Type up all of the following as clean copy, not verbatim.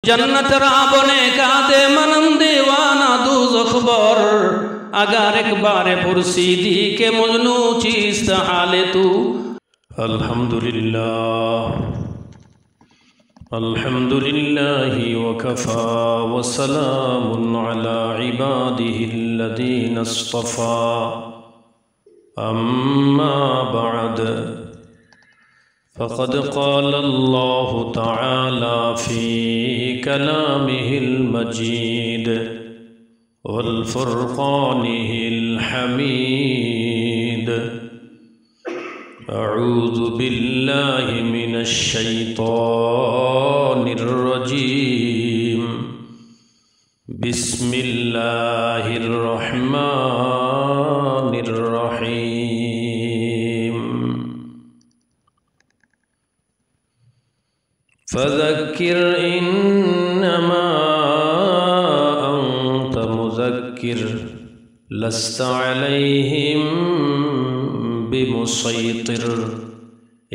जन्नत राबने कादे मनम दीवाना दूज़ख बर अगर एक बार पुरसीदी के मजनू चीज़ हाले तू। अल्हम्दुलिल्लाहि वकफ़ा वसलामुन अला इबादिहिल्लज़ीना इस्तफ़ा अम्मा बअद फ़क़द क़ाल अल्लाहु तआला फ़ी कलामिहिल मजीद वल फ़ुरक़ानिहिल हमीद। अऊज़ु बिल्लाहि मिनश शैतानिर रजीम। बिस्मिल्लाहिर रहमानिर रहीम। फ़ज़क्किर इन्नमा अंत मुज़क्किर लस्त अलैहिम बिमुसैतिर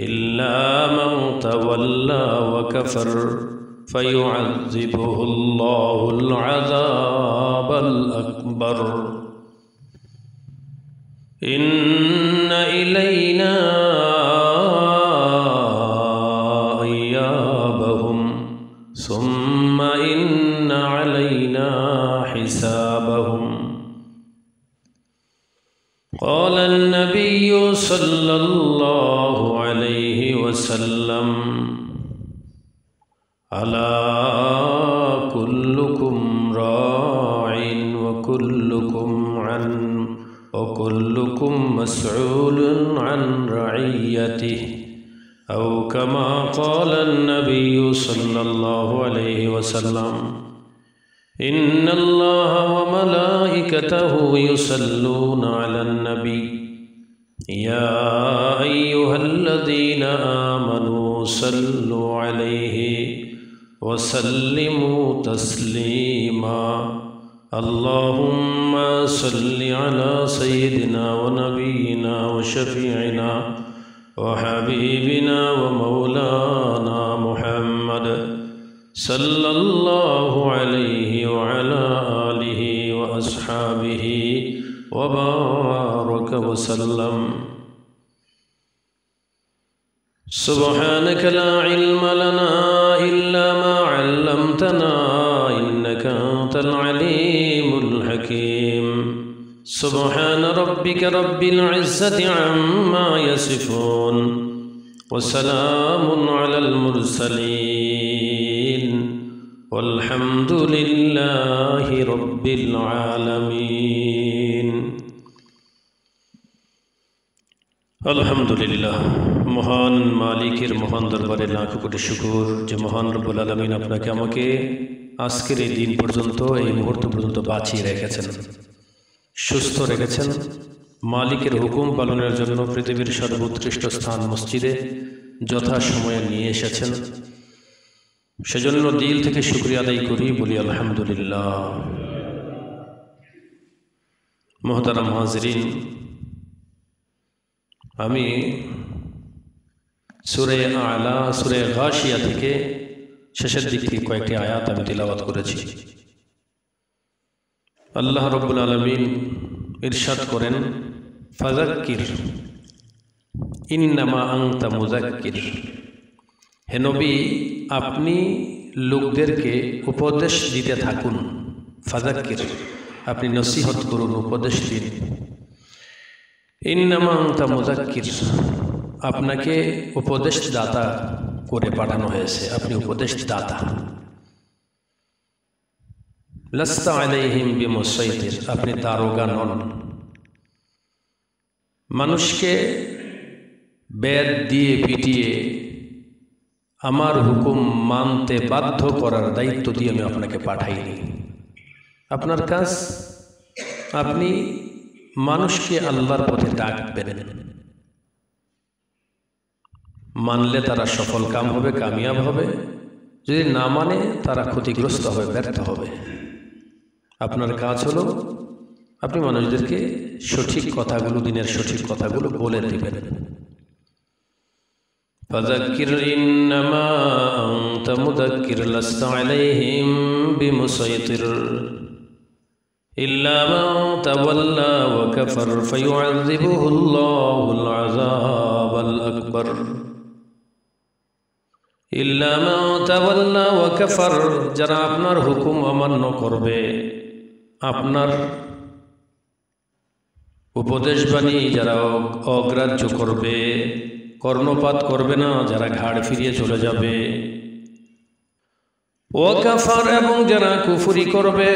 इल्ला मन तवल्ला व कफ़र फ़युअज़्ज़िबुहुल्लाहुल अज़ाबल अकबर। इन्न इलैना इयाबहुम सुम्मा इन्न अलैना हिसाबहुम। क़ाल अन्नबिय्यु सल्लल्लाहु अलैहि वसल्लम अला कुल्लुकुम राइन व कुल्लुकुम मस्ऊलुन अन रइयतिहि औ कमा क़ाल अन्नबिय्यु सल्लल्लाहु अलैहि वसल्लम। इन्नल्लाह व मलाइकतहु युसल्लूना अलन नबी या अय्युहल्लज़ीना आमनू सल्लु अलैहि व सल्लिमू तस्लीमा। अल्लाहुम्मा सल्लि अला सय्यिदिना व नबीना व शफीइना व हबीबिना व मौलाना मुहम्मद सल्लल्लाहु अलैहि व अला आलिहि व अस्हाबिहि व बारक व सल्लम। सुब्हानक ला इल्म लना इल्ला मा अल्लमतना इन्नका अंतल अलीमुल हकीम। सुब्हान रब्बिक रब्बिल इज़्ज़ति अम्मा यसिफून व सलामुन अलल मुरसलीन वल्हम्दुलिल्लाहि रब्बिल आलमीन। अल्हम्दुलिल्लाह। মহান মালিকের মহান দরবারে লাখো কোটি শুকর যে মহান রব্বুল আলামিন আপনাকে আমাকে আজকের এই দিন পর্যন্ত এই মুহূর্ত পর্যন্ত বাঁচিয়ে রেখেছেন, সুস্থ রেখেছেন। মালিকের হুকুম পালনের জন্য পৃথিবীর সর্বোৎকৃষ্ট স্থান মসজিদে যথা সময়ে নিয়ে এসেছেন, সেজন্য দিল থেকে শুকরিয়া আদায় করি, বলি আলহামদুলিল্লাহ। মুহতারাম হাজিরিন, আমি সূরা আলা সূরা গাশিয়া থেকে শেষের দিক থেকে কয়েকটি আয়াত আমি তিলাওয়াত করেছি। আল্লাহ রাব্বুল আলামিন ইরশাদ করেন, ফাযাক্কির ইন্নামা আনতা মুযাক্কির। হে নবী, আপনি লোকদেরকে উপদেশ দিতে থাকুন। ফাযাক্কির, আপনি নসিহত করুন, উপদেশ দিন। ইন্নামা আনতা মুযাক্কির, আপনাকে উপদেশ দাতা করে পাঠানো হয়েছে, আপনি উপদেশ দাতা। লাস্তা আলাইহিম বিমুসাইতির, আপনি দারোগা নন। মানুষকে বেদ দিয়ে পিটিয়ে আমার হুকুম মানতে বাধ্য করার দায়িত্ব দিয়ে আমি আপনাকে পাঠাইনি। আপনার কাজ, আপনি মানুষকে আল্লাহর পথে ডাকবেন। মানলে তারা সফল কাম হবে, কামিয়াব হবে। যদি না মানে তারা ক্ষতিগ্রস্ত হবে, ব্যর্থ হবে। আপনার কাজ হলো আপনি মানুষদেরকে সঠিক কথাগুলো, দিনের সঠিক কথাগুলো বলে দিবেন। فذكر إنما أنت مذكر لست عليهم بمسيطر إلا من تولى وكفر فيعذبه الله العذاب الأكبر إلا من تولى وكفر যারা আপনার হুকুম অমান্য করবে, আপনার উপদেশবাণী যারা অগ্রাহ্য করবে, কর্ণপাত করবে না, যারা ঘাড় ফিরিয়ে চলে যাবে, ওয়াকাফার এবং যারা কুফরি করবে,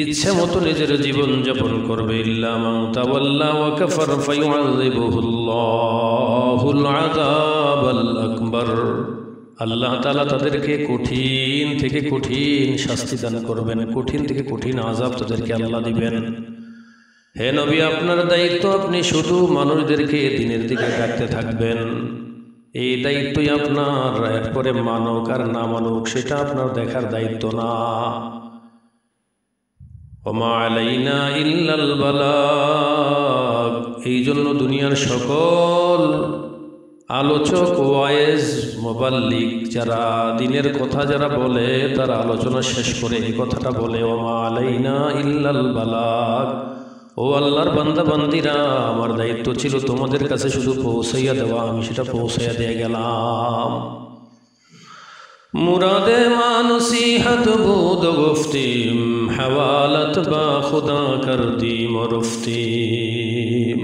ইচ্ছে মতো নিজের জীবন যাপন করবে, ইল্লা মান তাওয়াল্লা ওয়া কাফার ফায়ুআযিবুহুল্লাহুল আযাবাল আকবার, আল্লাহ তাআলা তাদেরকে কঠিন থেকে কঠিন শাস্তি দান করবেন, কঠিন থেকে কঠিন আযাব তাদেরকে আল্লাহ দিবেন। হে নবী, আপনার দায়িত্ব আপনি শুধু মানুষদেরকে দিনের দিকে ডাকতে থাকবেন, এই দায়িত্বই আপনার। এরপরে মানুক আর না মানুক সেটা আপনার দেখার দায়িত্ব না। ওমা আলাইনা ইল্লাল বালাগ, এই জন্য দুনিয়ার সকল আলোচক, ওয়াইজ, মুবাল্লিগ যারা দিনের কথা যারা বলে, তারা আলোচনা শেষ করে এই কথাটা বলে, ওমা আলাইনা ইল্লাল বালাগ, ও আল্লাহর বান্দা বান্দিরা, আমার দায়িত্ব ছিল তোমাদের কাছে শুধু পৌঁছাইয়া দেওয়া, আমি সেটা পৌঁছাইয়া দিয়ে গেলাম। মুরাদে মানসিহত বুদ গুফতিম হওয়ালত বা খুদা কর দি মরফতিম,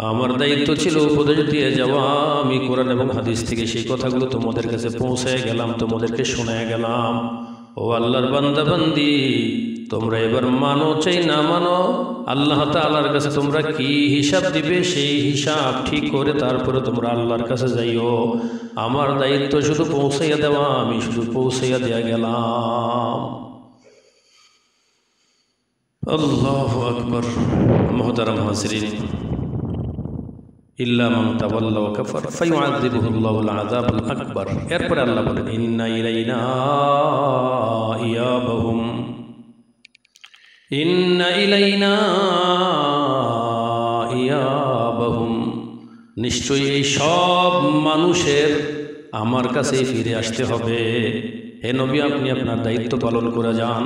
আমার দায়িত্ব ছিল উপদেশ দিয়ে যাওয়া, আমি কোরআন এবং হাদিস থেকে সেই কথাগুলো তোমাদের কাছে পৌঁছায় গেলাম, তোমাদেরকে শোনায় গেলাম। ও আল্লাহর বান্দা বান্দি, তোমরা এবার মানো চাই না মানো, আল্লাহ তাআলার কাছে তোমরা কি হিসাব দিবে, সেই হিসাব ঠিক করে তারপরে তোমরা আল্লাহর কাছে যাইও। আমার দায়িত্ব শুধু পৌঁছাইয়া দেওয়া, আমি শুধু পৌঁছাইয়া দেয়া গেলাম। আল্লাহু আকবার। মুহতারাম হাজিরিন, ইল্লা মান তাওয়াল্লা ওয়া কাফার ফায়ুআযিবুহুল্লাহুল আযাবাল আকবার। এরপরে আল্লাহ বলেন, ইন্না ইলাইনা ইয়াবাহুম, ইন্না ইলাইনা ইয়াবাহুম, নিশ্চয়ই এই সব মানুষের আমার কাছে ফিরে আসতে হবে। হে নবী, আপনি আপনার দায়িত্ব পালন করে যান,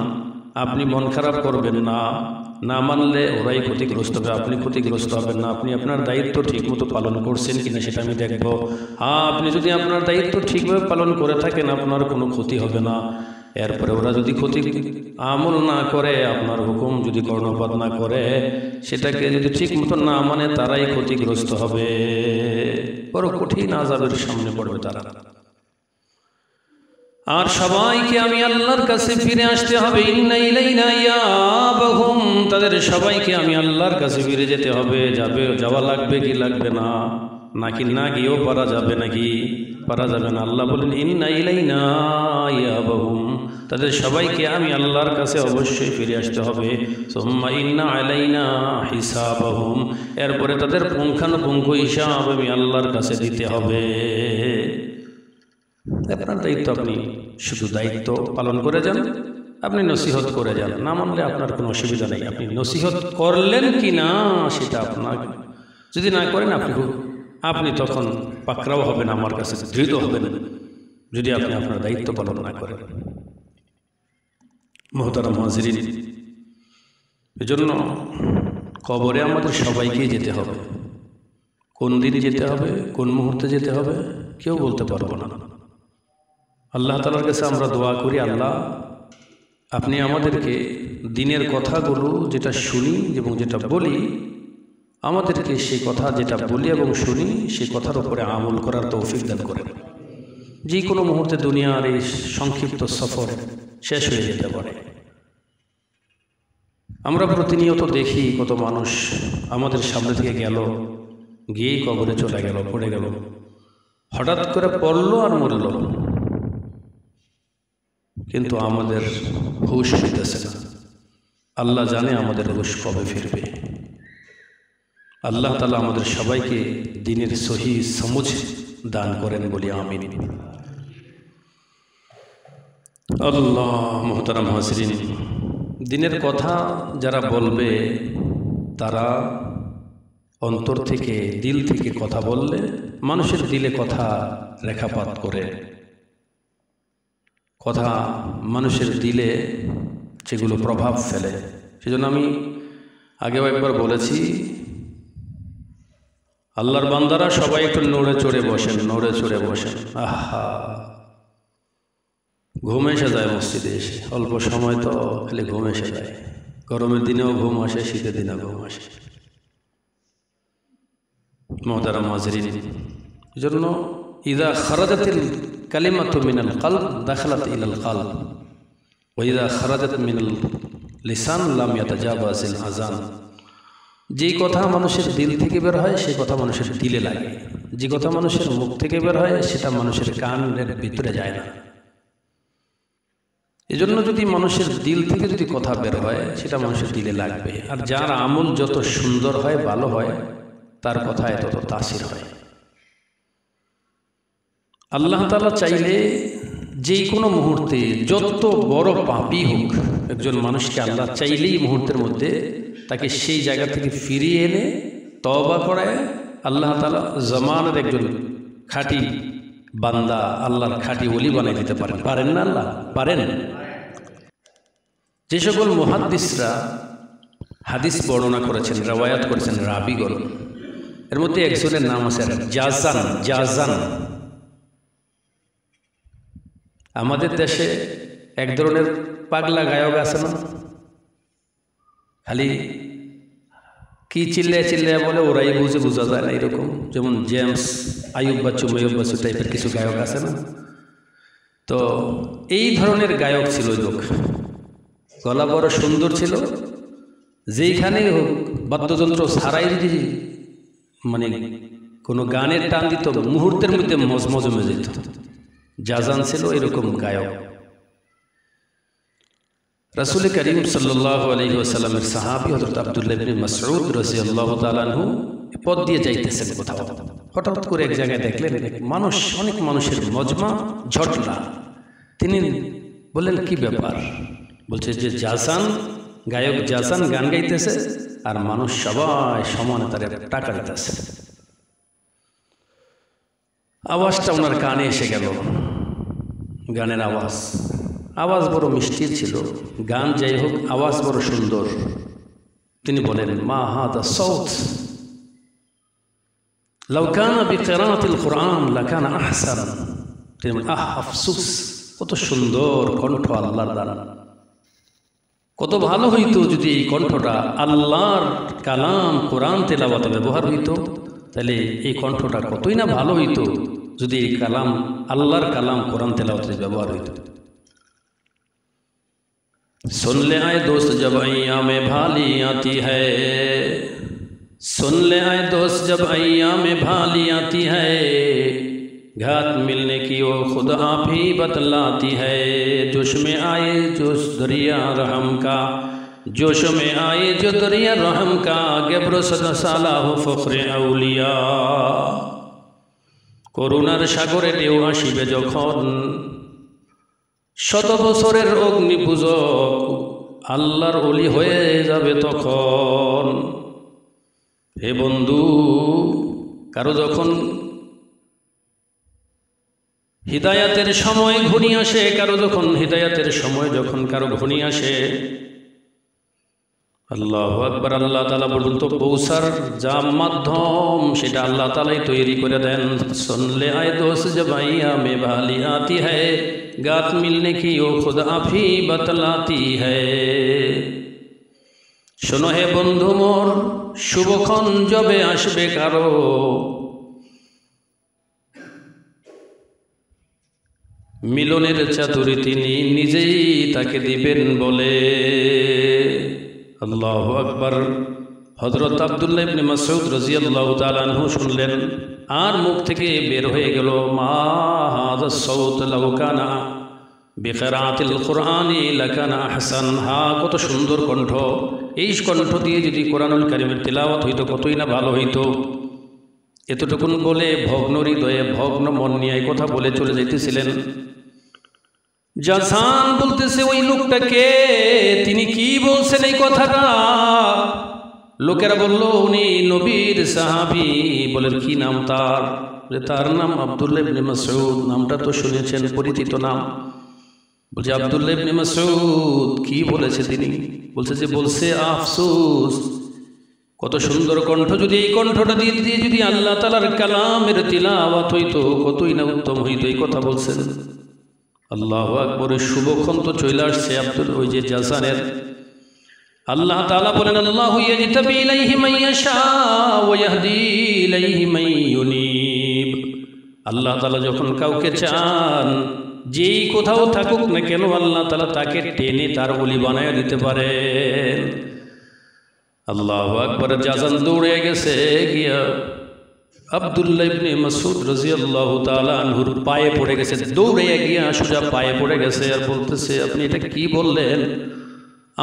আপনি মন খারাপ করবেন না, না মানলে ওরাই ক্ষতিগ্রস্ত হবে, আপনি ক্ষতিগ্রস্ত হবেন না। আপনি আপনার দায়িত্ব ঠিকমতো পালন করছেন কিনা সেটা আমি দেখব। হ্যাঁ, আপনি যদি আপনার দায়িত্ব ঠিকভাবে পালন করে থাকেন, আপনার কোনো ক্ষতি হবে না। এরপরে ওরা যদি ক্ষতি আমল না করে, আপনার হুকুম যদি কর্ণপাত না করে, সেটাকে যদি ঠিক মতো না মানে, তারাই ক্ষতিগ্রস্ত হবে, বড় কঠিন আযাবের সামনে পড়বে তারা। আর সবাইকে আমি আল্লাহর কাছে ফিরে আসতে হবে। ইন্না ইলাইনা ইয়াবাহুম, তাদের সবাইকে আমি আল্লাহর কাছে ফিরে যেতে হবে। যাওয়া লাগবে কি লাগবে না, নাকি না গিয়েও পারা যাবে, নাকি পারা যাবে না? আল্লাহ বলেন, ইন্না ইলাইনা ইয়াবাহুম, তাদের সবাইকে আমি আল্লাহর কাছে অবশ্যই ফিরে আসতে হবে। সুম্মা ইন্না আলাইনা হিসাবাহুম, এরপরে তাদের পুঙ্খানুপুঙ্খ হিসাব আমি আল্লাহর কাছে দিতে হবে। আপনার দায়িত্ব, আপনি শুধু দায়িত্ব পালন করে যান, আপনি নসিহত করে যান, না মানলে আপনার কোনো অসুবিধা নেই। আপনি নসিহত করলেন কি না সেটা আপনার, যদি না করেন আপনি তখন পাকড়াও হবেন আমার কাছে, ধৃত হবেন, যদি আপনি আপনার দায়িত্ব পালন না করেন। মুহতারাম হাজিরিন, এজন্য কবরে আমাদের সবাইকেই যেতে হবে। কোন দিন যেতে হবে, কোন মুহূর্তে যেতে হবে, কেউ বলতে পারবো না। আল্লাহ তাআলার কাছে আমরা দোয়া করি, আল্লাহ আপনি আমাদেরকে দিনের কথাগুলো যেটা শুনি এবং যেটা বলি, আমাদেরকে সেই কথা যেটা বলি এবং শুনি সেই কথার উপরে আমল করার তৌফিক দান করেন। যে কোনো মুহূর্তে দুনিয়ার এই সংক্ষিপ্ত সফর শেষ হয়ে যেতে পারে। আমরা প্রতিনিয়ত দেখি কত মানুষ আমাদের সামনে থেকে গেল, গিয়েই কবরে চলে গেল, পড়ে গেল, হঠাৎ করে পড়লো আর মরল, কিন্তু আমাদের হুঁশ ফিরতেছে না। আল্লাহ জানে আমাদের হুঁশ কবে ফিরবে। আল্লাহ তাআলা আমাদের সবাইকে দ্বীনের সহি সমঝ দান করেন বলি আমিন। আল্লাহ। মুহতারাম হাজিরিন, দ্বীনের কথা যারা বলবে তারা অন্তর থেকে দিল থেকে কথা বললে মানুষের দিলে কথা রেখাপাত করে, কথা মানুষের দিলে যেগুলো প্রভাব ফেলে। সেজন্য আমি আগেও একবার বলেছি, আল্লাহর বান্দারা সবাই একটু নড়ে চড়ে বসেন, নড়ে চড়ে বসেন। আহা, ঘুম এসে যায় মসজিদে এসে, অল্প সময় তো খালি ঘুম এসে যায়। গরমের দিনেও ঘুম আসে, শীতের দিনেও ঘুম আসে। মুহতারাম হাজিরিন, এজন্য ইযা খারাজাতিল কালিমাতু মিনাল কলব দাখালাত ইলাল কলব ওয়া ইযা খারাজাত মিনাল লিসান লাম ইয়াতাজাওয়াজিল আযান। যেই কথা মানুষের দিল থেকে বের হয় সেই কথা মানুষের দিলে লাগে, যে কথা মানুষের মুখ থেকে বের হয় সেটা মানুষের কানের ভিতরে যায় না। এজন্য যদি মানুষের দিল থেকে যদি কথা বের হয় সেটা মানুষের দিলে লাগবে। আর যার আমল যত সুন্দর হয়, ভালো হয়, তার কথায় তত তাসির হয়। আল্লাহ তাআলা চাইলে যে কোনো মুহূর্তে যত বড় পাপী হোক, একজন মানুষকে আল্লাহ চাইলেই মুহূর্তের মধ্যে তাকে সেই জায়গা থেকে ফিরিয়ে এনে তওবা করায় আল্লাহ তাআলা জামানের একজন খাঁটি বান্দা, আল্লাহর খাঁটি ওলি বানিয়ে দিতে পারেন। পারেন না আল্লাহ? পারেন। যে সকল মুহাদ্দিসরা হাদিস বর্ণনা করেছেন, রওয়ায়াত করেছেন, রাবিগণ, এর মধ্যে একজনের নাম আছে জাজান। আমাদের দেশে এক ধরনের পাগলা গায়ক আছে না, খালি কি চিল্লায় বলে ওরাই বোঝা যায় না, এরকম। যেমন জেমস, আইয়ুব বাচ্চু টাইপের কিছু গায়ক আছে না, তো এই ধরনের গায়ক ছিল লোক। গলা বড় সুন্দর ছিল, যেইখানেই হোক বাদ্যযন্ত্র ছাড়াই যদি মানে কোনো গানের টান দিত, মুহূর্তের মধ্যে মজমে যেত। জাজান ছিল এরকম গায়ক। রাসূল করিম সাল্লাল্লাহু আলাইহি ওয়াসাল্লামের সাহাবী হযরত আব্দুল্লাহ ইবনে মাসউদ রাদিয়াল্লাহু তাআলা আনহু পথ দিয়ে যাইতেছেন কোথাও, হঠাৎ করে এক জায়গায় দেখলেন অনেক মানুষের মজমা ঝটলা। তিনি বললেন, কি ব্যাপার? বলছে যে জাজান, গায়ক জাজান গান গাইতেছে আর মানুষ সবাই সমানে তার টাকা দিতেছে। আওয়াজটা ওনার কানে এসে গেল, গানের আওয়াজ বড় মিষ্টি ছিল, গান যাই হোক আওয়াজ বড় সুন্দর। তিনি বলেন, মা হাদা সাউত লাউ কানা বিকিরাআতিল কুরআন লাকানা আহসান। তিনি বলেন, আফসোস, কত সুন্দর কণ্ঠ আল্লাহর দান, কত ভালো হইতো যদি এই কণ্ঠটা আল্লাহর কালাম কোরআন তেলাওয়াতে ব্যবহার হইতো। তাহলে এই কণ্ঠটা কতই না ভালো হইতো যদি এই কালাম, আল্লাহর কালাম কোরআন তেলাওয়াতে ব্যবহার হইতো। सुन ले आए दोस्त जब अय्याम भाली आती है, सुन ले आए दोस्त जब अय्याम भाली आती है, घात मिलने की वो खुद आप ही बतलाती है। जोश में आए जोश दरिया रहम का, जोश में आए जो दरिया रहम का, गेब्रो सदा साला हो फख्रे औलिया। করুণার সাগরে ঢেউ আসিবে যখন, শত বছরের অগ্নিপূজক আল্লাহর ওলি হয়ে যাবে তখন। হে বন্ধু, কারো যখন হিদায়াতের সময় ঘনিয়ে আসে, কারো যখন হিদায়াতের সময় যখন কারো ঘনিয়ে আসে, আল্লাহু আকবার, আল্লাহ তাআলা পর্যন্ত পৌঁছার যা মাধ্যম সেটা আল্লাহ তাআলাই তৈরি করে দেন। সুনলে আয় দোস্ত জব আইয়ামে ভালি আতি হ্যায়, গাত মিলনে কি ও খুদ আপ হি বতলাতি হ্যায়। শোনো হে বন্ধু মোর, শুভক্ষণ যবে আসবে কারো, মিলনের চাতুরি তিনি নিজেই তাকে দিবেন বলে। আল্লাহু আকবার। হযরত আব্দুল্লাহ ইবনে মাসউদ রাদিয়াল্লাহু তাআলা আনহু শুনলেন, আর মুখ থেকে বের হয়ে গেল, মা হাযা সাউত লাউ কানা বিকিরাআতিল কুরআনি লাকানা আহসান। হা, কত সুন্দর কণ্ঠ, এই কণ্ঠ দিয়ে যদি কোরআনুল কারীমের তিলাওয়াত হইতো কতই না ভালো হইতো। এতটুকুন বলে ভগ্ন হৃদয়ে ভগ্ন মন নিয়ে এই কথা বলে চলে যাইতেছিলেন। জাসান বলতেছে, ওই লোকটাকে তিনি কি বলছেন এই কথাটা? লোকেরা বলল উনি নবীর সাহাবী। বলেন কি নাম তার? তার নাম আব্দুল্লাহ ইবনে মাসউদ। নামটা তো শুনেছেন, পরিচিত নাম। বলছে আব্দুল্লাহ ইবনে মাসউদ কি বলেছে তিনি? বলছে আফসোস, কত সুন্দর কণ্ঠ, যদি এই কণ্ঠটা দিয়ে যদি আল্লাহ তাআলার কালামের তিলাওয়াত হইতো কতই না উত্তম হইতো। এই কথা বলছেন। আল্লাহু আকবার। শুভক্ষণ তো চলে আসছে ওই যে জাসানের। আল্লাহ তাআলা বলেন আল্লাহু ইয়াজতাবি ইলাইহি মান ইয়াশা ওয়া ইয়াহদি ইলাইহি মান ইউনিব। আল্লাহ তাআলা যখন কাউকে চান, যেই কোথাও থাকুক না কেন, আল্লাহ তাআলা তাকে টেনে তার ওলি বানায় দিতে পারেন। আল্লাহু আকবার। জাসান দৌড়ে গেছে, গিয়া আব্দুল্লাহ ইবনে মাসউদ রাদিয়াল্লাহু তাআলা আনহুর পায়ে পড়ে গেছে। দৌড়ে গিয়া সোজা পায়ে পড়ে গেছে আর বলতেছে আপনি এটা কি বললেন?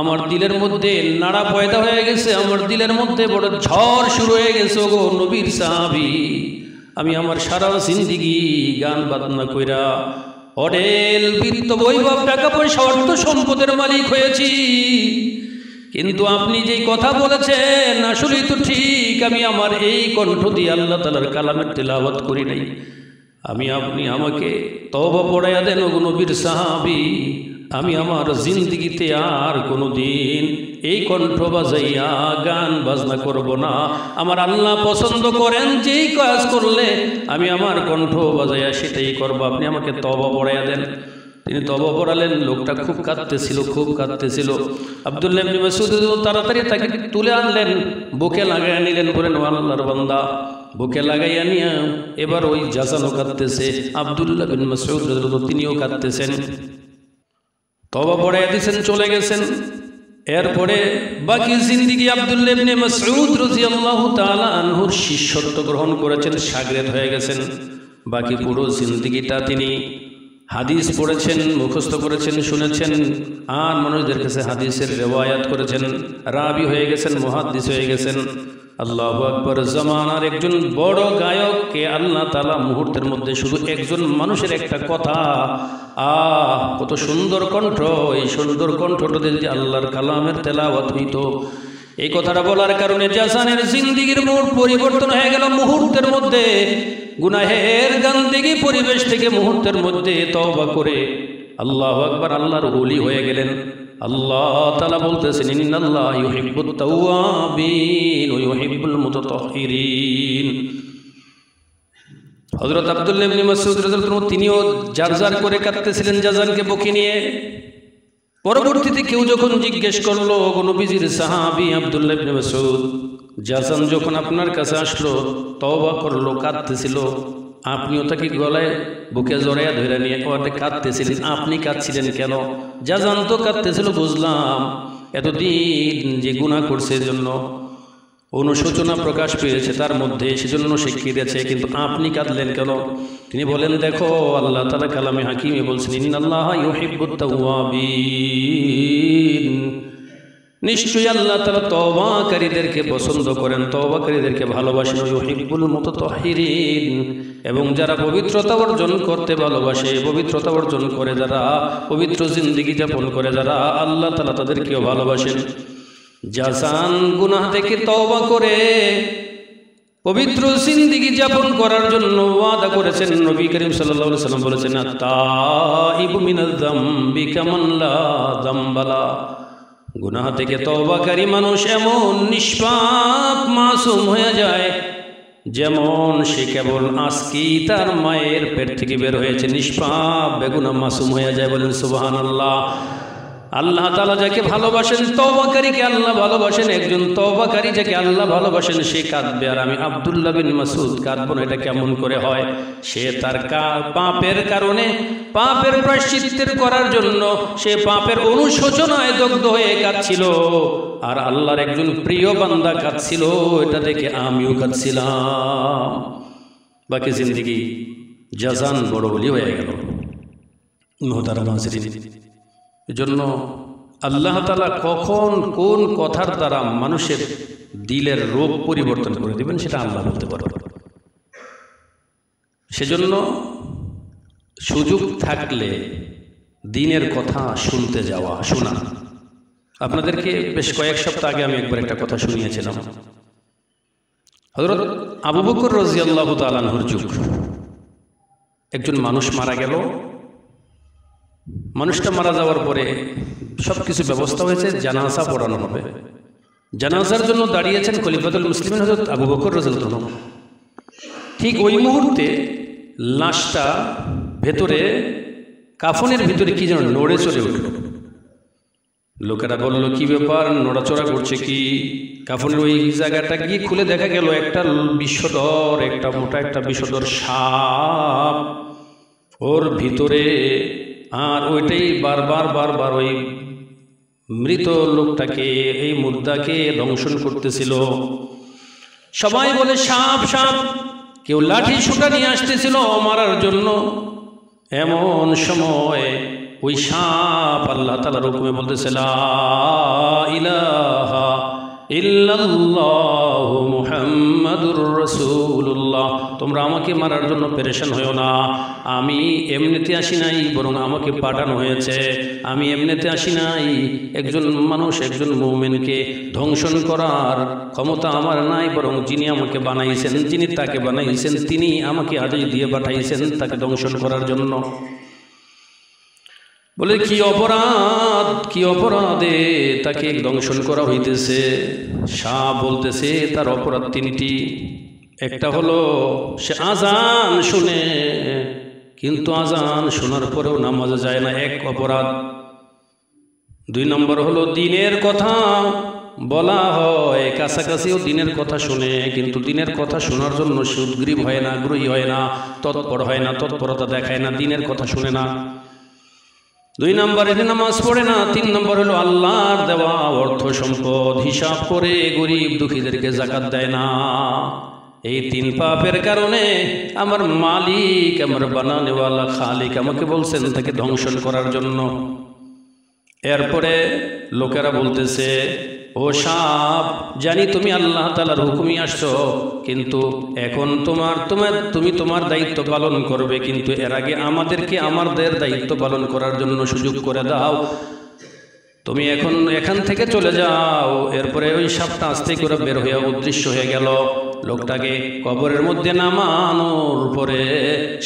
আমার দিলের মধ্যে নাড়া পয়দা হয়ে গেছে, আমার দিলের মধ্যে বড় ঝড় শুরু হয়ে গেছে গো নবীর সাহাবী। আমি আমার সারা জিন্দেগি গান বাজনা কইরা হোটেল, বৃত্ত, বৈভব, টাকা পয়সা, অর্থ সম্পদের মালিক হয়েছি, কিন্তু আপনি যেই কথা বলেছেন আসলেই তো ঠিক। আমি আমার এই কণ্ঠ দিয়ে আল্লাহ তাআলার কালামের তিলাওয়াত করি নাই। আপনি আমাকে তওবা পড়াইয়া দেন গো নবীর সাহাবী। আমি আমার জিন্দেগিতে আর কোনো দিন এই কণ্ঠ বাজাইয়া গান বাজনা করব না। আমার আল্লাহ পছন্দ করেন যেই কাজ করলে আমি আমার কণ্ঠ বাজাইয়া সেটাই করব। আপনি আমাকে তওবা পড়াইয়া দেন। তিনি তওবা পড়ালেন। লোকটা খুব কাঁদতেছিল। আব্দুল্লাহ ইবনে মাসউদ তাড়াতাড়ি তাকে তুলে আনলেন, বুকে লাগাইয়া নিলেন। বলেন ও আল্লাহর বান্দা, বুকে লাগাইয়া নিয়া এবার ওই জাসানও কাঁদতেছে, আব্দুল্লাহ ইবনে মাসউদ তিনিও কাঁদতেছেন। তওবা পড়াইয়া দিয়েছেন, চলে গেছেন। এরপরে বাকি জিন্দেগি আব্দুল্লাহ ইবনে মাসউদ রাদিয়াল্লাহু তাআলা আনহুর শিষ্যত্ব গ্রহণ করেছেন, শাগরেদ হয়ে গেছেন। বাকি পুরো জিন্দেগিটা তিনি হাদিস পড়েছেন, মুখস্থ করেছেন, শুনেছেন, আর মানুষদের কাছে হাদিসের রিওয়ায়াত করেছেন। রাবি হয়ে গেছেন, মুহাদ্দিস হয়ে গেছেন। আল্লাহু আকবার। জামানার একজন বড় গায়ককে আল্লাহ তাআলা মুহূর্তের মধ্যে শুধু একজন মানুষের একটা কথা, কত সুন্দর কণ্ঠ, এই সুন্দর কণ্ঠটা যদি আল্লাহর কালামের তেলাওয়াত হইতো। এই কথাটা বলার কারণে জাসানের জিন্দেগির মোড় পরিবর্তন হয়ে গেল মুহূর্তের মধ্যে। গুনাহের গান্দিগি পরিবেশ থেকে মুহূর্তের মধ্যে তওবা করে আল্লাহু আকবার আল্লাহর ওলি হয়ে গেলেন। আল্লাহ তাআলা বলতেছেন ইন্নাল্লাহা ইউহিব্বুত তাওয়াবিন ওয়া ইউহিব্বুল মুতাতাহহিরিন। হযরত আব্দুল্লাহ ইবনে মাসউদ রাদিয়াল্লাহু আনহু তিনিও জারজার করে কাঁদতেছিলেন জাসানকে বুকে নিয়ে। পরবর্তীতে কেউ যখন জিজ্ঞেস করলো নবীজির সাহাবী আব্দুল্লাহ ইবনে মাসউদ, জাসান যখন আপনার কাছে আসলো, তওবা করলো, কাঁদতেছিল, আপনিও তাকে গলায় বুকে জড়াইয়া ধরে নিয়ে ওটা কাঁদতেছিলেন, আপনি কাঁদছিলেন কেন? জাসান তো কাঁদতেছিল, বুঝলাম এতদিন যে গুনাহ করছে জন্য অনুশোচনা প্রকাশ পেয়েছে তার মধ্যে, সেজন্য সে কেঁদেছে, কিন্তু আপনি কাঁদলেন কেন? তিনি বলেন দেখো আল্লাহ তাআলা কালামে হাকিমে বলছেন ইন্নাল্লাহা ইউহিব্বুত তাওয়াবিন, নিশ্চয়ই আল্লাহ তাআলা তওবাকারীদেরকে পছন্দ করেন, তওবাকারীদেরকে ভালোবাসেন। ইউহিব্বুল মুতাতাহহিরিন, এবং যারা পবিত্রতা অর্জন করতে ভালোবাসে, পবিত্রতা অর্জন করে যারা, পবিত্র জিন্দেগি যাপন করে যারা, আল্লাহ তাআলা তাদেরকেও ভালোবাসেন। জাসান গুনাহ থেকে তওবা করে পবিত্র জিন্দেগি যাপন করার জন্য ওয়াদা করেছেন। নবী করিম সাল্লাল্লাহু আলাইহি ওয়াসাল্লাম বলেছেন আত-তাইবু মিনাজ যামবি কামান লা যামবালা, গুনাহ থেকে তওবাকারী মানুষ এমন নিষ্পাপ মাসুম হয়ে যায় যেমন সে কেবল আজকেই তার মায়ের পেট থেকে বের হয়েছে, নিষ্পাপ বেগুনাহ মাসুম হয়ে যায়। বলেন সুবহানাল্লাহ। আল্লাহ তাআলা যাকে ভালোবাসেন, তওবাকারীকে আল্লাহ ভালোবাসেন। একজন তওবাকারী যাকে আল্লাহ ভালোবাসেন সে কাঁদবে, আর আমি আব্দুল্লাহ বিন মাসউদ কাঁদব না। এটা কেমন করে হয়? সে তার পাপের কারণে, পাপের প্রায়শ্চিত্তের করার জন্য সে পাপের অনুশোচনায় দগ্ধ হয়ে কাঁদছিল, আর আল্লাহর একজন প্রিয় বান্দা কাঁদছিল, এটা দেখে আমিও কাঁদছিলাম। বাকি জিন্দেগি জাসান বড় ওলি হয়ে গেল। মুহতারাম হাজরিন, এজন্য আল্লাহ তাআলা কখন কোন কথার দ্বারা মানুষের দিলের রূপ পরিবর্তন করে দেবেন সেটা আল্লাহ বলতে পারেন। সেজন্য সুযোগ থাকলে দিনের কথা শুনতে যাওয়া, শোনা, আপনাদেরকে বেশ কয়েক সপ্তাহ আগে আমি একবার একটা কথা শুনিয়েছিলাম। হযরত আবু বকর রাদিয়াল্লাহু তাআলা আনহুর যুগ, একজন মানুষ মারা গেল। মানুষটা মারা যাওয়ার পরে সবকিছু ব্যবস্থা হয়েছে, জানাজা পড়ানো হবে। জানাজার জন্য দাঁড়িয়েছেন খলিফাতুল মুসলিমিন হযরত আবু বকর রাদিয়াল্লাহু আনহু। ঠিক ওই মুহূর্তে লাশটা ভেতরে, কাফনের ভিতরে কি যেন নড়ে চড়ে উঠল। লোকেরা বলল, কি ব্যাপার, নড়াচড়া করছে কি? কাফনের ওই জায়গাটা গিয়ে খুলে দেখা গেল একটা বিষধর, একটা মোটা একটা বিষধর সাপ ওর ভিতরে। আর ওইটাই বারবার ওই মৃত লোকটাকে, এই মুর্দাকে দংশন করতেছিল। সবাই বলে সাপ সাপ, কেউ লাঠি সুটা নিয়ে আসতেছিল মারার জন্য। এমন সময় ওই সাপ আল্লাহ তাআলার হুকুমে বলতেছে, লা ইলাহা ইল্লাল্লাহু মুহাম্মাদুর রাসূলুল্লাহ। তোমরা আমাকে মারার জন্য পেরেশান হয়ো না, আমি এমনিতে আসি নাই, বরং আমাকে পাঠানো হয়েছে। আমি এমনিতে আসি নাই, একজন মানুষ, একজন মুমিনকে ধ্বংসন করার ক্ষমতা আমার নাই, বরং যিনি আমাকে বানাইছেন, যিনি তাকে বানাইছেন, তিনি আমাকে আদেশ দিয়ে পাঠাইছেন তাকে ধ্বংসন করার জন্য। বলে, কি অপরাধ, কি অপরাধে তাকে দংশন করা হইতেছে? সাপ বলতেছে তার অপরাধ তিনটি। একটা হলো সে আজান শুনে, কিন্তু আজান শোনার পরেও নামাজে যায় না, এক অপরাধ। 2 নম্বর হলো দিনের কথা বলা হয়, কাছাকাছিও দিনের কথা শুনে, কিন্তু দিনের কথা শোনার জন্য সে উদ্গ্রীব হয় না, আগ্রহী হয় না, তৎপর হয় না, তৎপরতা দেখায় না, দিনের কথা শুনে না। 2 নম্বরে নামাজ পড়ে না। 3 নম্বর হলো আল্লাহর দেওয়া অর্থ সম্পদ হিসাব করে গরিব দুঃখীদেরকে যাকাত দেয় না। এই 3 পাপের কারণে আমার মালিক, আমার বানানেওয়ালা খালিক আমাকে বলছেন তাকে ধ্বংসন করার জন্য। এরপরে লোকেরা বলতেছে, ও সাপ, জানি তুমি আল্লাহ তাআলার হুকুমে আসছো, কিন্তু এখন তুমি তোমার দায়িত্ব পালন করবে, কিন্তু এর আগে আমাদেরকে আমাদের দায়িত্ব পালন করার জন্য সুযোগ করে দাও। তুমি এখন এখান থেকে চলে যাও। এরপরে ওই সাপটা আস্তে করে বের হয়ে অদৃশ্য হয়ে গেল। লোকটাকে কবরের মধ্যে নামানোর পরে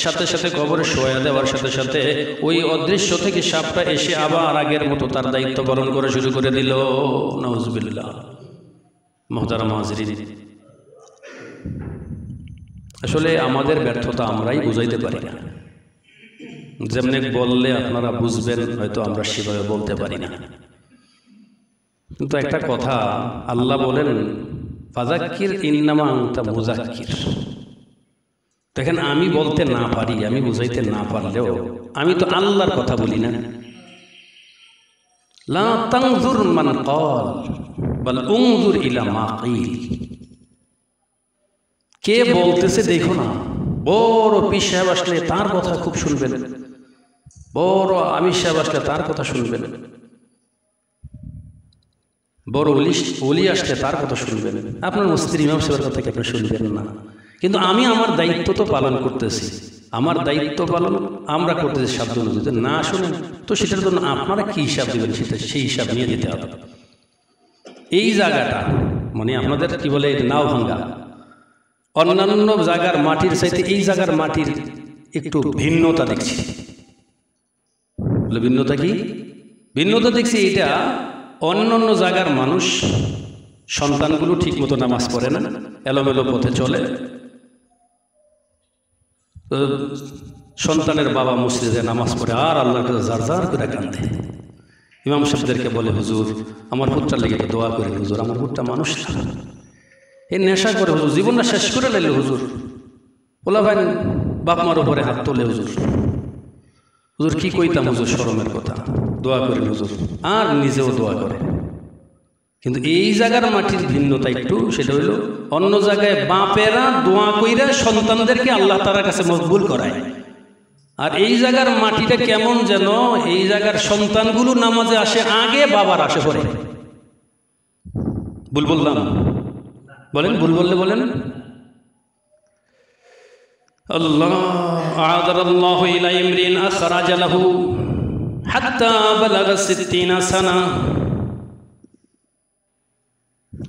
সাথে সাথে কবরে শোয়া দেওয়ার সাথে সাথে ওই অদৃশ্য থেকে সাপটা এসে আবার আগের মতো তার দায়িত্ব পালন করা শুরু করে দিল। নাউজুবিল্লাহ। মুহতারাম হাজরিন, আসলে আমাদের ব্যর্থতা আমরাই বুঝাইতে পারি না। যেমনি বললে আপনারা বুঝবেন, হয়তো আমরা সেভাবে বলতে পারি না। কিন্তু একটা কথা আল্লাহ বলেন, ফাযাক্কির ইন্নামা আনতা মুযাক্কির। দেখেন, আমি বলতে না পারি, আমি বুঝাইতে না পারলেও আমি তো আল্লাহর কথা বলি না। লা তানজুর মান ক্বাল বাল উনজুর ইলা মা কিল। কে বলতেছে দেখো না। বড় পীর সাহেব আসলে তার কথা খুব শুনবেন, বড় আমির সাহেব আসলে তার কথা শুনবেন, বড় ওলি আসলে তার কথা শুনবেন, আপনার মসজিদের ইমাম সাহেবের কথা আপনি শুনবেন না। কিন্তু আমি আমার দায়িত্ব তো পালন করতেছি, আমার দায়িত্ব পালন আমরা করতেছি শব্দ অনুযায়ী। যদি না শুনেন তো সেটার জন্য আপনারা কি হিসাব দেবেন, সেটা সেই হিসাব নিয়ে দিতে হবে। এই জায়গাটা মানে আপনাদের কি বলে, নাও ভাঙ্গা। অন্যান্য জায়গার মাটির চাইতে এই জায়গার মাটির একটু ভিন্নতা দেখছি। ভিন্নতা কি? ভিন্নতা দেখছি এটা, অন্যান্য জায়গার মানুষ সন্তানগুলো ঠিক মতো নামাজ পড়ে না, এলোমেলো পথে চলে। সন্তানের বাবা মসজিদে নামাজ পড়ে আর আল্লাহর কাছে জার জার করে কাঁদে। ইমাম সাহেবদেরকে বলে, হুজুর আমার পুত্রটার লেগে দোয়া করে, হুজুর আমার পুত্রটা মানুষ এই নেশা করে, হুজুর জীবনটা শেষ করে লাইল, হুজুর ওলা ভাই বাপ মার উপরে হাত তোলে, হুজুর হুজুর কি কইতাম, হুজুর শরমের কথা, দোয়া করেন হুজুর, আর নিজেও দোয়া করে। কিন্তু এই জায়গার মাটির ভিন্নতা একটু, সেটা হইল অন্য জায়গায় বাপেরা দোয়া কইরা সন্তানদেরকে আল্লাহ তাআলার কাছে মকবুল করায়, আর এই জায়গার মাটিটা কেমন যেন, এই জায়গার সন্তানগুলো নামাজে আসে আগে, বাবার আসে পরে। ভুল বললাম? বলেন, ভুল বললে বলেন। আল্লাহ আ'যারাল্লাহু ইলা ইমরিন আখরাজা লাহু হাত্তা বালাগা 60 সানা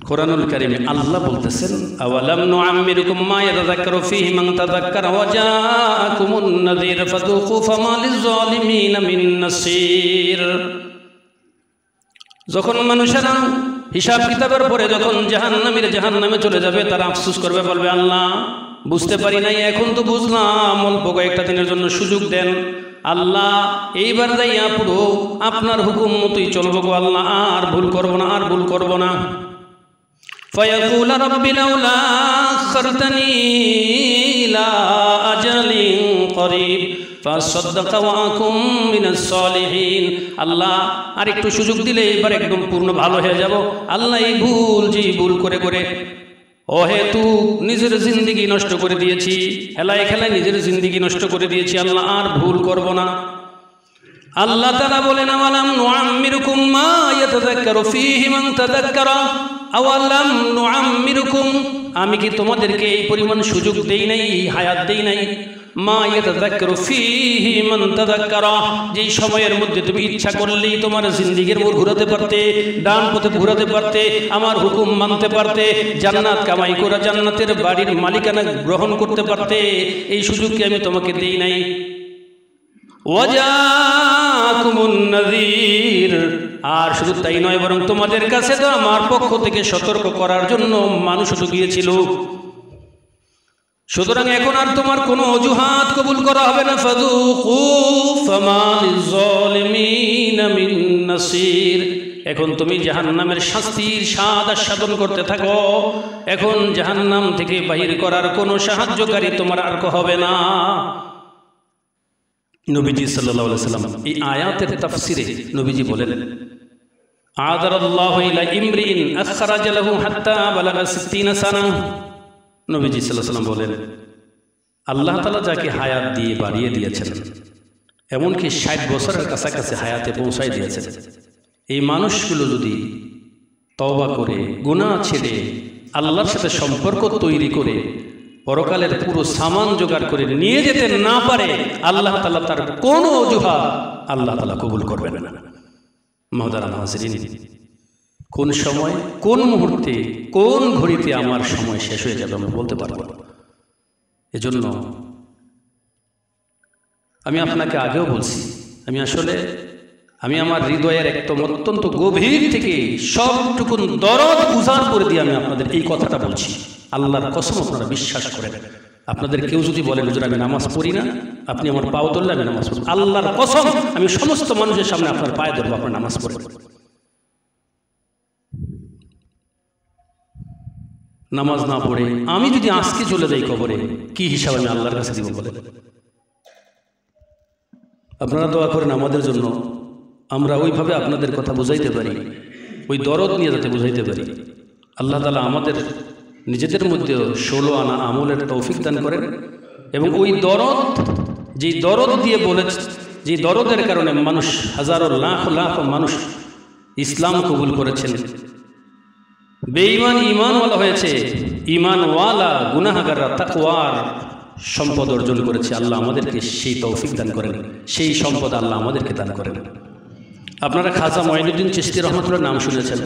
কোরআনুল কারীমে আল্লাহ বলতেছেন, আওয়ালাম নুআম্মিরুকুম মা ইয়াতাযাক্কারু ফীহি মান তাযাক্কারা ওয়া জাআকুমুন নাযীর ফাযুকু ফামা লিয-যালিমিনা মিন নাসীর। যখন মানুষেরা হিসাব কিতাবের পরে যখন জাহান্নামে চলে যাবে, তারা আফসোস করবে, বলবে আল্লাহ বুঝতে পারি নাই, এখন তো বুঝলাম, অল্প কয়েকটা দিনের জন্য সুযোগ দেন আল্লাহ, এইবার যাইয়া পুরো আপনার হুকুম মতোই চলবো গো আল্লাহ, আর ভুল করব না। فيقول رب لولا أخرتني إلى أجل قريب فأصدق وأكن من الصالحين। আল্লাহ আর একটু সুযোগ দিলে এবার একদম পূর্ণ ভালো হয়ে যাব। আল্লাহ এই ভুল করে অহেতু নিজের জিন্দেগি নষ্ট করে দিয়েছি, খেলায় নিজের জিন্দেগি নষ্ট করে দিয়েছি, আল্লাহ আর ভুল করব না। আল্লাহ তাআলা বলেন, আওয়ালাম নুআম্মিরুকুম মা ইয়াতাযাক্কারু ফীহি মান তাযাক্কারা, আওয়ালাম নুআম্মিরুকুম, আমি কি তোমাদেরকে এই পরিমাণ সুযোগ দেই নাই, হায়াত দেই নাই? মা ইয়াতাযাক্কারু ফীহি মান তাযাক্কারা, যেই সময়ের মধ্যে তুমি ইচ্ছা করলেই তোমার জিন্দেগির মোড় ঘুরাতে পারতে, ডান পথে ঘুরাতে পারতে, আমার হুকুম মানতে পারতে, জান্নাত কামাই করে জান্নাতের বাড়ির মালিকানা গ্রহণ করতে পারতে, এই সুযোগ কি আমি তোমাকে দেই নাই? ওয়াজাকুমুন নাযীর, আর শুধু তাই নয়, বরং তোমাদের কাছে তো আমার পক্ষ থেকে সতর্ক করার জন্য মানুষও গিয়েছিল। সুতরাং এখন আর তোমার কোনো অজুহাত কবুল করা হবে না। ফাযুকু ফামা লিয-যালিমিনা মিন নাসীর, এখন তুমি জাহান্নামের শাস্তির স্বাদ আস্বাদন করতে থাকো। এখন জাহান্নাম থেকে বাহির করার কোনো সাহায্যকারী তোমার আর হবে না। নবীজি সাল্লাল্লাহু আলাইহি সাল্লাম এই আয়াতের তাফসিরে নবীজি বলেন, আদারাল্লাহু ইলা ইমরিন আখরাজা লাহু হাত্তা বালাগা 60 সানা। নবীজি সাল্লাল্লাহু আলাইহি সাল্লাম বলেন, আল্লাহ তাআলা যাকে হায়াত দিয়ে বাড়িয়ে দিয়েছেন, এমনকি 60 বছরের কাছাকাছি হায়াতে পৌঁছায় দিয়েছেন, এই মানুষগুলো যদি তওবা করে গুনাহ ছেড়ে আল্লাহর সাথে সম্পর্ক তৈরি করে পরকালের পুরো সামান জোগাড় করে নিয়ে যেতে না পারে, আল্লাহ তাআলা তার কোনো অজুহাত আল্লাহ তাআলা কবুল করবেন না। মুহতারাম হাজিরিন, কোন সময়, কোন মুহূর্তে, কোন ঘড়িতে আমার সময় শেষ হয়ে যাবে আমরা বলতে পারবো না। এজন্য আমি আপনাকে আগেও বলছি, আমি আমার হৃদয়ের একদম অত্যন্ত গভীর থেকে সবটুকুন দরদ উজাড় করে দিয়ে আমি আপনাদের এই কথাটা বলছি। আল্লাহর কসম আপনারা বিশ্বাস করেন, আপনাদের কেউ যদি বলেন হুজুর আমি নামাজ পড়ি না, আপনি আমার পাও ধরলে আমি নামাজ পড়ি, আল্লাহর কসম আমি সমস্ত মানুষের সামনে আপনার পায়ে ধরবো, আপনার নামাজ পড়ে। নামাজ না পড়ে আমি যদি আজকে চলে যাই কবরে, কি হিসাব আমি আল্লাহর কাছে দিব বলেন? আপনারা দোয়া করেন আমাদের জন্য, আমরা ওইভাবে আপনাদের কথা বুঝাইতে পারি, ওই দরদ নিয়ে যাতে বুঝাইতে পারি। আল্লাহ তাআলা আমাদের নিজেদের মধ্যে 16 আনা আমলের তৌফিক দান করেন, এবং ওই দরদ, যেই দরদ দিয়ে বলেছে, যে দরদের কারণে মানুষ হাজারো লাখ মানুষ ইসলাম কবুল করেছেন, বেঈমান ঈমানওয়ালা হয়েছে, ঈমানওয়ালা গুনাহগাররা তাকওয়ার সম্পদ অর্জন করেছে। আল্লাহ আমাদেরকে সেই তৌফিক দান করেন, সেই সম্পদ আল্লাহ আমাদেরকে দান করেন। আপনারা খাজা মঈনুদ্দিন চিশতি রহমাতুল্লাহর নাম শুনেছেন।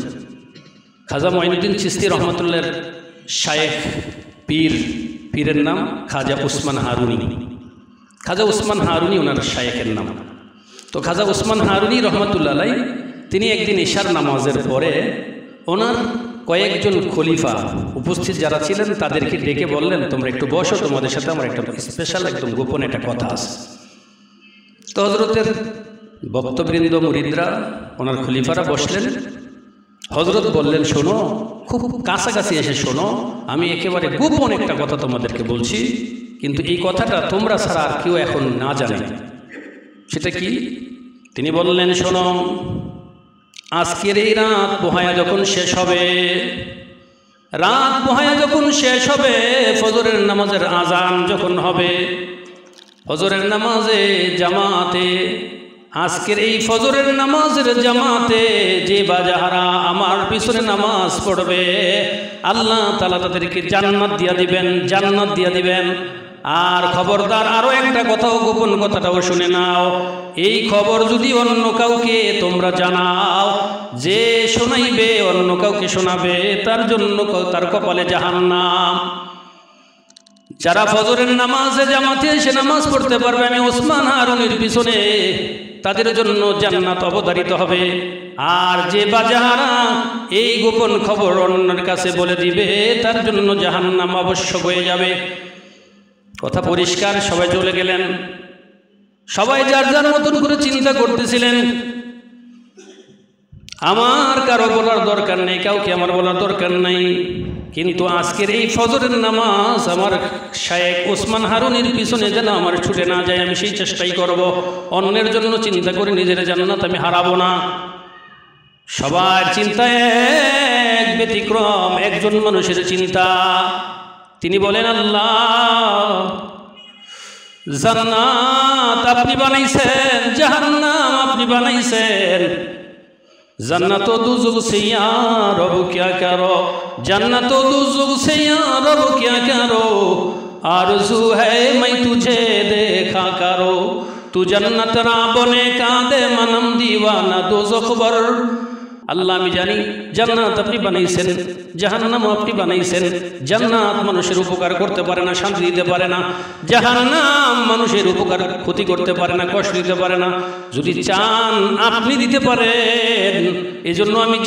খাজা মঈনুদ্দিন চিশতি রহমাতুল্লাহর শায়েখ পীরের নাম খাজা উসমান হারুনি। খাজা উসমান হারুনি ওনার শায়েখের নাম। তো খাজা উসমান হারুনি রহমাতুল্লাহ আলাইহি তিনি একদিন ইশার নামাজের পরে ওনার কয়েকজন খলিফা উপস্থিত যারা ছিলেন তাদেরকে ডেকে বললেন, তোমরা একটু বসো, তোমাদের সাথে আমার একটা স্পেশাল একদম গোপন একটা কথা আছে। তো হযরতের ভক্তবৃন্দ মুরিদরা, ওনার খলিফারা বসলেন। হযরত বললেন, শোনো, খুব কাছাকাছি এসে শোনো, আমি একেবারে গোপন একটা কথা তোমাদেরকে বলছি, কিন্তু এই কথাটা তোমরা ছাড়া আর কেউ এখন না জানে। সেটা কি? তিনি বললেন, শোনো, আজকের এই রাত পোহায়া যখন শেষ হবে, ফজরের নামাজের আজান যখন হবে, ফজরের নামাজে জামাতে, আজকের এই ফজরের নামাজের জামাতে যে বা যাহারা আমার পিছনে নামাজ পড়বে, আল্লাহ তাআলা তাদেরকে জান্নাত দিয়া দিবেন। আর খবরদার, আরো একটা কথাও, গোপন কথাটাও শুনে নাও, এই খবর যদি অন্য কাউকে তোমরা জানাও, যে শোনাইবে, অন্য কাউকে শোনাবে, তার জন্য তার কপালে জাহান্নাম। যারা ফজরের নামাজে জামাতে এসে নামাজ পড়তে পারবে, আমি ওসমান হারুনের পিছনে, তাদের জন্য জান্নাত অবধারিত হবে। আর যে বাজাহারা এই গোপন খবর অন্যের কাছে বলে দিবে, তার জন্য জাহান্নাম অবশ্যক হয়ে যাবে। কথা পরিষ্কার। সবাই চলে গেলেন, সবাই যার যার মতন করে চিন্তা করতেছিলেন। আমার কারো বলার দরকার নেই, কাউকে আমার বলার দরকার নাই। কিন্তু আজকের এই ফজরের নামাজ আমার শায়েখ ওসমান হারুনের পিছনে যেন আমার ছুটে না যায়, আমি সেই চেষ্টাই করব। অন্যের জন্য চিন্তা করে নিজের জান্নাত আমি হারাবো না। সবার চিন্তা এক ব্যতিক্রম, একজন মানুষের চিন্তা। তিনি বলেন, আল্লাহ, জান্নাত আপনি বানাইছেন, জাহান্নাম আপনি বানাইছেন। जन्नत दोज़ख से या रब क्या करो, जन्नत दोज़ख से या रब क्या करो, आरज़ू है मैं तुझे देखा करो, तू जन्नत रा बने का दे मनम दीवाना दोज़ख बर। আল্লাহ, আমি জানি জান্নাত আপনি বানাইছেন, জাহান্নাম আপনি বানাইছেন। জান্নাত মানুষের উপকার করতে পারে না, শান্তি দিতে পারে না। জাহান্নাম মানুষের উপকার ক্ষতি করতে পারে না, কষ্ট দিতে পারে না। যদি চান আপনি দিতে পারেন। এজন্য আমি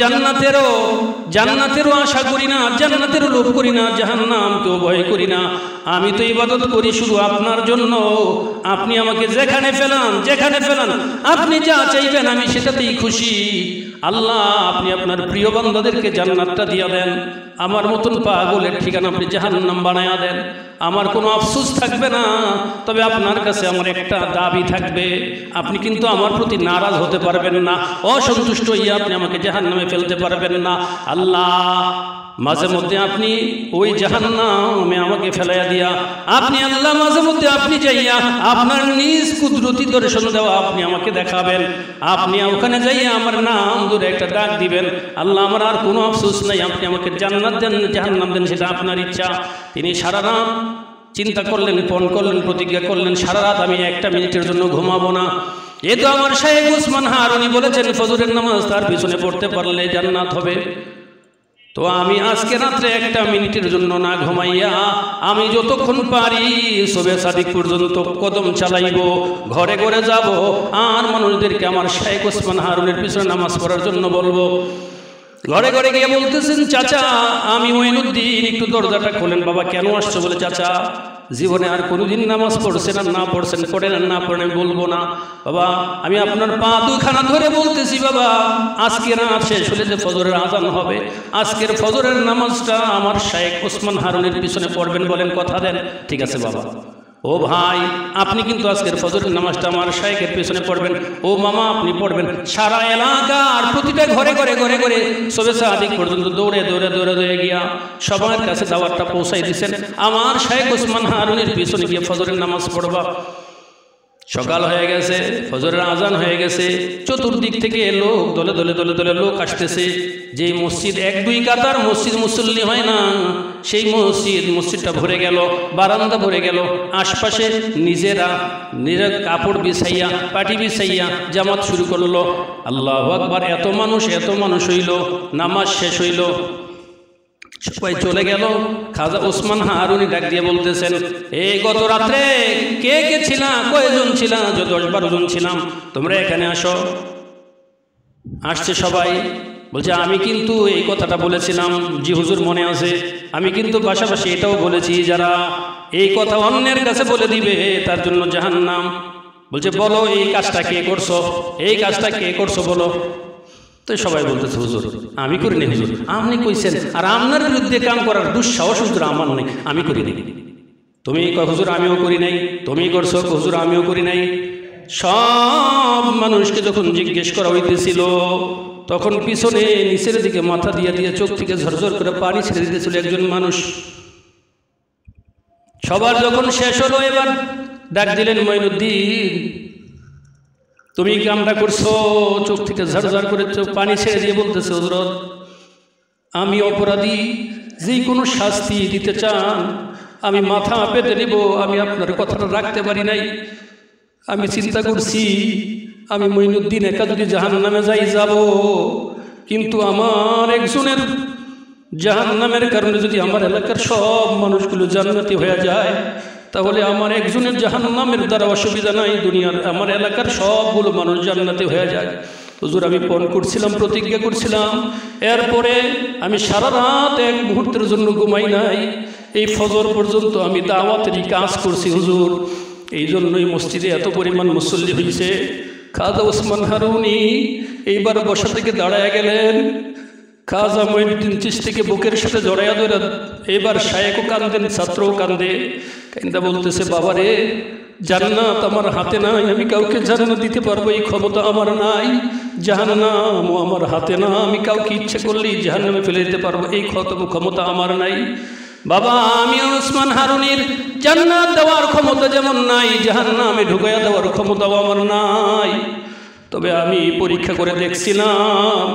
জান্নাতেরও আশা করি না, জান্নাতেরও লোভ করি না, জাহান্নামকেও ভয় করি না। আমি তো ইবাদত করি শুধু আপনার জন্য। আপনি আমাকে যেখানে ফেলান, আপনি যা চাইবেন আমি সেটাতেই খুশি। আল্লাহ, আপনি আপনার প্রিয় বান্দাদেরকে জান্নাতটা দিয়ে দেন, আমার মতন পাগলের ঠিকানা আপনি জাহান্নাম বানায়া দেন। আমার কোনো আফসোস থাকবে না, তবে আপনার কাছে আমার একটা দাবি থাকবে। আপনি কিন্তু আমার প্রতি নারাজ হতে পারবেন না, অসন্তুষ্ট হইয়া আপনি আমাকে জাহান্নামে ফেলতে পারবেন না। আল্লাহ, মাঝে মধ্যে আপনি ওই জাহান্নামে আমাকে ফেলাইয়া দিয়া আপনি আল্লাহ মাঝে মধ্যে আপনি যাইয়া আপনার নিজ কুদরতি দর্শন দেওয়া আপনি আমাকে দেখাবেন। আপনি ওখানে যাইয়া আমার নাম ধরে একটা ডাক দিবেন। আল্লাহ, আমার আর কোনো আফসোস নাই, আপনি আমাকে জান্নাত দেন, জাহান্নাম দেন, সেটা আপনার ইচ্ছা। তিনি সারা রাত চিন্তা করলেন, পণ করলেন, প্রতিজ্ঞা করলেন, সারা রাত আমি একটা মিনিটের জন্য ঘুমাবো না। এ তো আমার শায়েখ ওসমান হারুনি বলেছেন, ফজরের নামাজ তার পিছনে পড়তে পারলে জান্নাত হবে। তো আমি আজকে রাত্রে একটা মিনিটের জন্য না ঘুমাইয়া আমি যতক্ষণ পারি শবে সাদিক পর্যন্ত কদম চালাইব, ঘরে ঘরে যাব, আর মানুষদেরকে আমার শায়েখ ওসমান হারুনের পিছনে নামাজ পড়ার জন্য বলবো। ঘরে ঘরে গিয়ে বলতেছেন, চাচা আমি মঈনুদ্দিন, একটু দরজাটা খোলেন। বাবা, কেন আসছো? বলে, চাচা জীবনে আর কোনোদিন নামাজ পড়ছেন আর না পড়ছেন, পড়েন আর না পড়েন বলবো না। বাবা, আমি আপনার পা দুখানা ধরে বলতেছি, বাবা আজকে রাত শেষ হলে যে ফজরের আজান হবে, আজকের ফজরের নামাজটা আমার শায়েখ ওসমান হারুনের পিছনে পড়বেন, বলেন কথা দেন? ঠিক আছে বাবা। ও ভাই, আপনি কিন্তু আজকের ফজরের নামাজটা আমার শায়েখের পেছনে পড়বেন। ও মামা, আপনি পড়বেন। সারা এলাকার প্রতিটা ঘরে ঘরে ঘরে ঘরে শবে সাদিক পর্যন্ত দৌড়ে দৌড়ে দৌড়ে দৌড়ে গিয়া সবার কাছে দাওয়াতটা পৌঁছাই দিচ্ছেন, আমার শায়েখ ওসমান হারুনের পিছনে গিয়ে ফজরের নামাজ পড়বা। সকাল হয়ে গেছে, ফজরের আজান হয়ে গেছে, চতুর্দিক থেকে লোক দলে দলে দলে দলে লোক আসতেছে। যে মসজিদ 1-2 কাতার মসজিদ মুসল্লি হয় না, সেই মসজিদটা ভরে গেল, বারান্দা ভরে গেল। আশপাশে নিজেরা কাপড় বিছাইয়া, পাটি বিছাইয়া জামাত শুরু করলো। আল্লাহু আকবার! এত মানুষ হইল, নামাজ শেষ হইল, সবাই চলে গেল। খাজা ওসমান হারুনি ডাক দিয়ে বলতেছেন, এই গত রাত্রে কে কে ছিলা, কয়জন ছিলা? 10-12 জন ছিলাম, তোমরা এখানে আসো। আসছে সবাই, বলছে আমি কিন্তু এই কথাটা বলেছিলাম। জি হুজুর, মনে আছে। আমি কিন্তু পাশাপাশি এটাও বলেছি, যারা এই কথা অন্যের কাছে বলে দিবে তার জন্য জাহান্নাম। বলছে, বলো এই কাজটা কে করছো, এই কাজটা কে করছো বলো। তো সবাই বলতেছে, হুজুর আমি করিনি। হুজুর আপনি কইছেন, আর আপনার বিরুদ্ধে কাম করার দুঃসাহস হুজুর আমার নেই, আমি করিনি। তুমি হুজুর আমিও করি নাই, তুমি করছো। হুজুর আমিও করি নাই। সব মানুষকে যখন জিজ্ঞেস করা হইতেছিল, তখন পিছনে নিচের দিকে মাথা দিয়ে দিয়ে চোখ থেকে ঝরঝর করে পানি ছেড়ে দিতেছিল একজন মানুষ। সবার যখন শেষ হলো, এবার ডাক দিলেন, মঈনুদ্দিন তুমি কামটা করছো। চোখ থেকে ঝরঝর করে পানি ছেড়ে দিয়ে বলতেছে, হযরত আমি অপরাধী, যে কোনো শাস্তি দিতে চান আমি মাথা পেতে নিব। আমি আপনার কথাটা রাখতে পারি নাই। আমি চিন্তা করছি, আমি মঈনুদ্দিন একা যদি জাহান্নামে যাব, কিন্তু আমার একজনের জাহান্নামের কারণে যদি আমার এলাকার সব মানুষগুলো জান্নাতি হয়ে যায়, তাহলে আমার একজনের জাহান্নামের দ্বারা অসুবিধা নাই, দুনিয়ার আমার এলাকার সবগুলো মানুষ জান্নাতি হয়ে যায়। হুজুর আমি পণ করছিলাম, প্রতিজ্ঞা করছিলাম, এরপরে আমি সারা রাত এক মুহূর্তের জন্য ঘুমাই নাই, এই ফজর পর্যন্ত আমি দাওয়াতেরই কাজ করছি হুজুর। এই জন্যই মসজিদে এত পরিমাণ মুসল্লি হয়েছে। খাজা ওসমান হারুনি এইবার বসা থেকে দাঁড়ায় গেলেন, খাজা মঈনুদ্দিন চিশতিকে বুকের সাথে জড়াইয়া ধরে এবার শায়েখও কান্দেন, ছাত্রও কান্দে, কান্দা বলতেছে বাবারে জান্নাত আমার হাতে নাই, আমি কাউকে জান্নাত দিতে পারবো এই ক্ষমতা আমার নাই, জাহান্নামও আমার হাতে না, আমি কাউকে ইচ্ছে করলেই জাহান্নামে ফেলে দিতে পারবো এই ক্ষমতা আমার নাই। বাবা আমি ওসমান হারুনির জান্নাত দেওয়ার ক্ষমতা যেমন নাই, জাহান্নামে ঢুকাইয়া দেওয়ার ক্ষমতাও আমার নাই। তবে আমি পরীক্ষা করে দেখছিলাম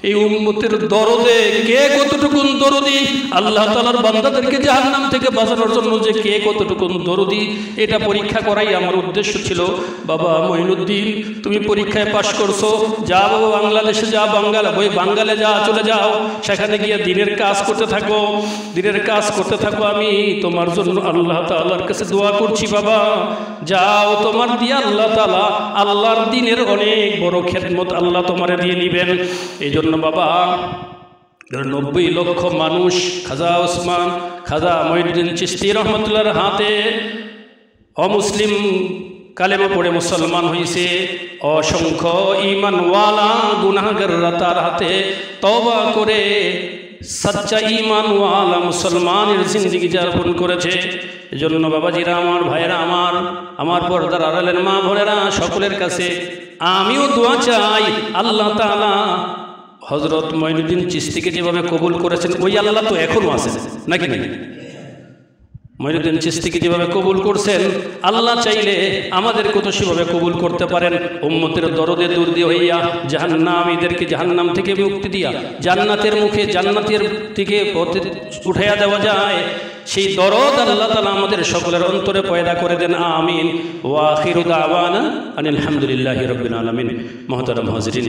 এই উম্মতের দরদে কে কতটুকুন দরদি, আল্লাহ তাআলার বান্দাদেরকে জাহান্নাম থেকে বাঁচানোর জন্য যে কে কতটুকুন দরদি, এটা পরীক্ষা করাই আমার উদ্দেশ্য ছিল। বাবা মঈনুদ্দিন তুমি পরীক্ষায় পাশ করছো, যা বাবা বাংলাদেশে যা, বাঙ্গালে যা, চলে যাও, সেখানে গিয়ে দিনের কাজ করতে থাকো, দিনের কাজ করতে থাকো। আমি তোমার জন্য আল্লাহ তাআলার কাছে দোয়া করছি বাবা, যাও তোমার দিয়ে আল্লাহ তাআলা আল্লাহর দিনের অনেক বড় খেদমত আল্লাহ তোমারে দিয়ে নিবেন। এই জন্য বাবা 90 লক্ষ মানুষ খাজা মঈনুদ্দিন চিশতি রহমতুল্লাহর হাতে অমুসলিম কালেমা পড়ে মুসলমান হয়েছে, অসংখ্য ঈমানওয়ালা গুনাহগাররা তার হাতে তওবা করে সচ্চা ঈমানওয়ালা মুসলমানের জিন্দেগি যাপন করেছে। এজন্য বাবাজিরা আমার, ভাইয়েরা আমার পর্দার আড়ালের মা বোনেরা, সকলের কাছে আমিও দোয়া চাই আল্লাহ তাআলা হযরত মঈনুদ্দিন চিশতিকে যেভাবে কবুল করেছেন ওই আল্লাহ তো এখনো আছেন নাকি নাকি? মঈনুদ্দিন চিশতিকে যেভাবে কবুল করছেন, আল্লাহ চাইলে আমাদের কত সেভাবে কবুল করতে পারেন। উম্মতের দরদে দূর দিয়ে হইয়া জাহান্নামীদেরকে জাহান্নাম থেকে মুক্তি দিয়া জান্নাতের মুখে, জান্নাতের থেকে পথে উঠাইয়া দেওয়া যায়, সেই দরদ আল্লাহ তাআলা আমাদের সকলের অন্তরে পয়দা করে দেন, আমিন। ওয়া আখিরু দাওয়ানা আনিল হামদুলিল্লাহি রাব্বিল আলামিন। মুহতারাম হাজিরিন,